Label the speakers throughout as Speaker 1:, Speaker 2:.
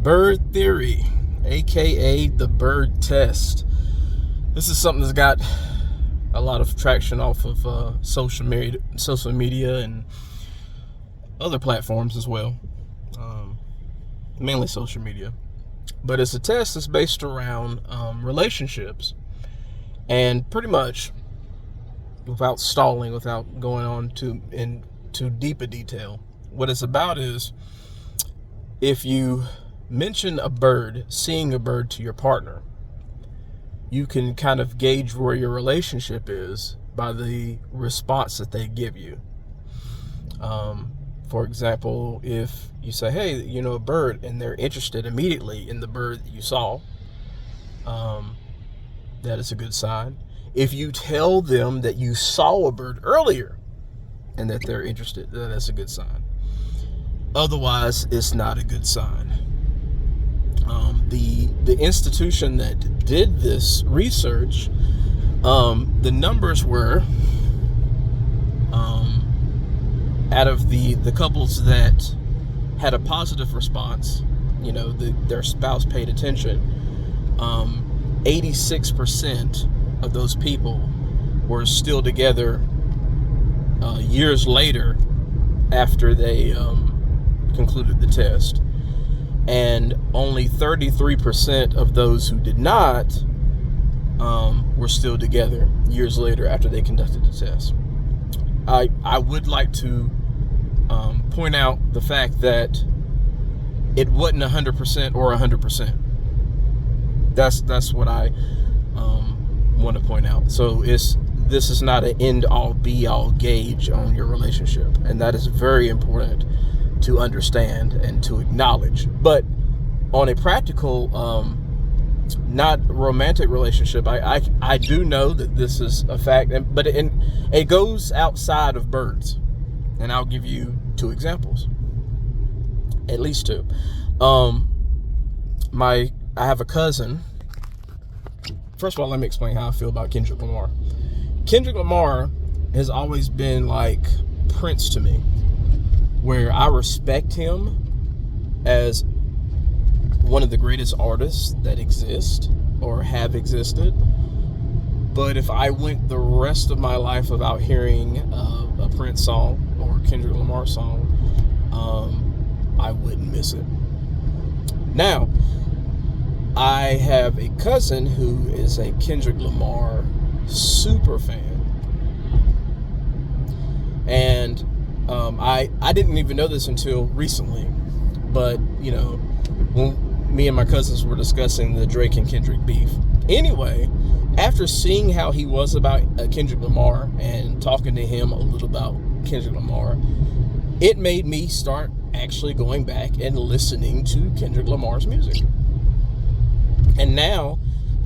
Speaker 1: Bird theory, aka the bird test. This is something that's got a lot of traction off of social media, and other platforms as well. Mainly social media, but it's a test that's based around relationships, and pretty much, without stalling, without going on into deep a detail, what it's about is if you mention seeing a bird to your partner, you can kind of gauge where your relationship is by the response that they give you. For example, if you say, hey, a bird, and they're interested immediately in the bird that you saw, that is a good sign. If you tell them that you saw a bird earlier and that they're interested, that's a good sign. Otherwise, it's not a good sign. The institution that did this research, the numbers were, out of the couples that had a positive response, their spouse paid attention, 86% of those people were still together years later after they concluded the test. And only 33% of those who did not were still together years later after they conducted the test. I would like to point out the fact that it wasn't 100% or 100%. That's what I want to point out. So this is not an end-all, be-all gauge on your relationship, and that is very important to understand and to acknowledge. But on a practical, not romantic relationship, I do know that this is a fact, but it goes outside of birds, and I'll give you 2 examples, at least 2. I have a cousin. First of all, let me explain how I feel about Kendrick Lamar. Kendrick Lamar has always been like Prince to me, where I respect him as one of the greatest artists that exist or have existed. But if I went the rest of my life without hearing a Prince song or a Kendrick Lamar song, I wouldn't miss it. Now, I have a cousin who is a Kendrick Lamar super fan. And I didn't even know this until recently. But, when me and my cousins were discussing the Drake and Kendrick beef. Anyway, after seeing how he was about Kendrick Lamar and talking to him a little about Kendrick Lamar, it made me start actually going back and listening to Kendrick Lamar's music. And now,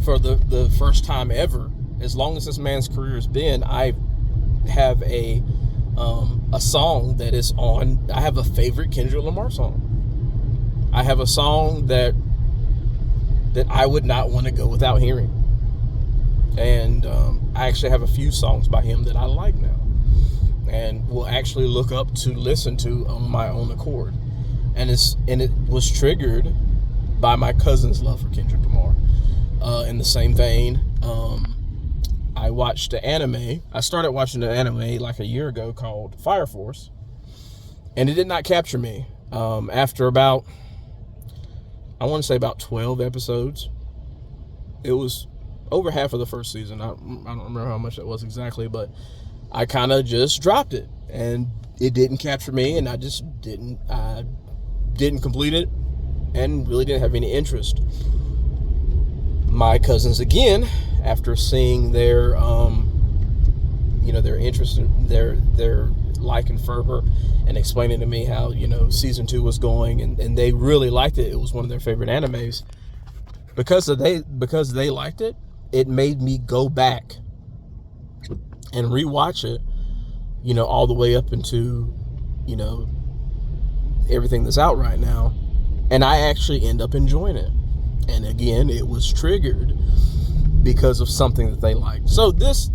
Speaker 1: for the first time ever, as long as this man's career has been, I have a song that is on. I have a favorite Kendrick Lamar song. I have a song that I would not want to go without hearing. And I actually have a few songs by him that I like now, and will actually look up to listen to on my own accord. And it was triggered by my cousin's love for Kendrick Lamar. In the same vein, I watched the anime. I started watching the anime like a year ago called Fire Force, and it did not capture me. After about, I want to say about 12 episodes, it was over half of the first season. I don't remember how much that was exactly, but I kind of just dropped it, and it didn't capture me, and I just didn't complete it, and really didn't have any interest. My cousins, again, after seeing their interest, their like and fervor, and explaining to me how season 2 was going, and they really liked it. It was one of their favorite animes. Because they liked it, it made me go back and rewatch it, all the way up into everything that's out right now, and I actually end up enjoying it. And again, it was triggered because of something that they liked. So this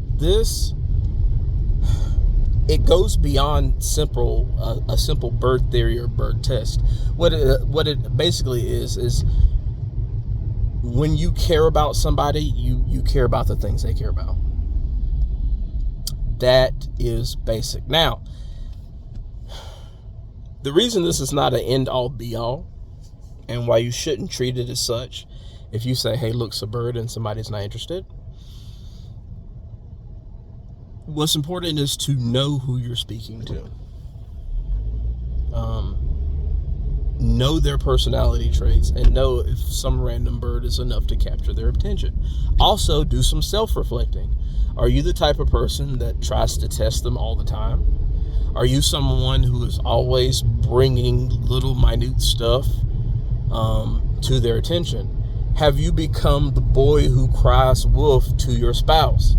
Speaker 1: it goes beyond a simple bird theory or bird test. What it basically is when you care about somebody, you care about the things they care about. That is basic. Now, the reason this is not an end-all be-all, and why you shouldn't treat it as such, if you say, hey, look's a bird and somebody's not interested, what's important is to know who you're speaking to. Know their personality traits and know if some random bird is enough to capture their attention. Also, do some self-reflecting. Are you the type of person that tries to test them all the time? Are you someone who is always bringing little minute stuff to their attention? Have you become the boy who cries wolf to your spouse?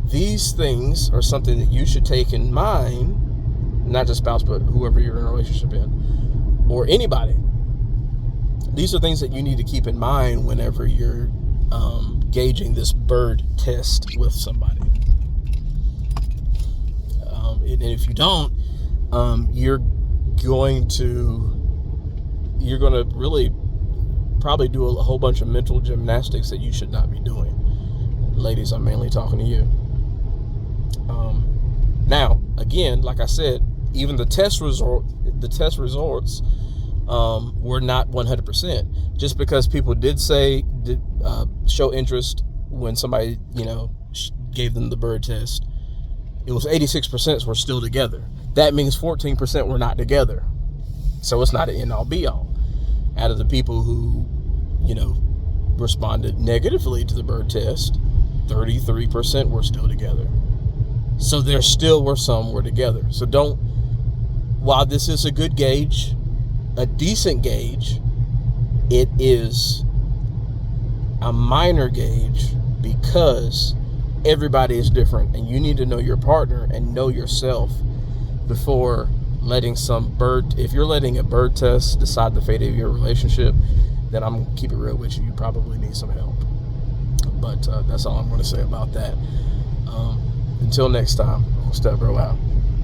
Speaker 1: These things are something that you should take in mind, not just spouse, but whoever you're in a relationship in, or anybody. These are things that you need to keep in mind whenever you're gauging this bird test with somebody. And if you don't, you're going to really probably do a whole bunch of mental gymnastics that you should not be doing. Ladies, I'm mainly talking to you. Now, again, like I said, even the test results were not 100%. Just because people did show interest when somebody, gave them the bird test, it was 86% were still together. That means 14% were not together. So it's not an end-all be-all. Out of the people who, responded negatively to the bird test, 33% were still together. So there still were some were together. So while this is a good gauge, a decent gauge, it is a minor gauge because everybody is different, and you need to know your partner and know yourself before letting if you're letting a bird test decide the fate of your relationship, then I'm going to keep it real with you. You probably need some help. But that's all I'm going to say about that. Until next time, Step Bro out.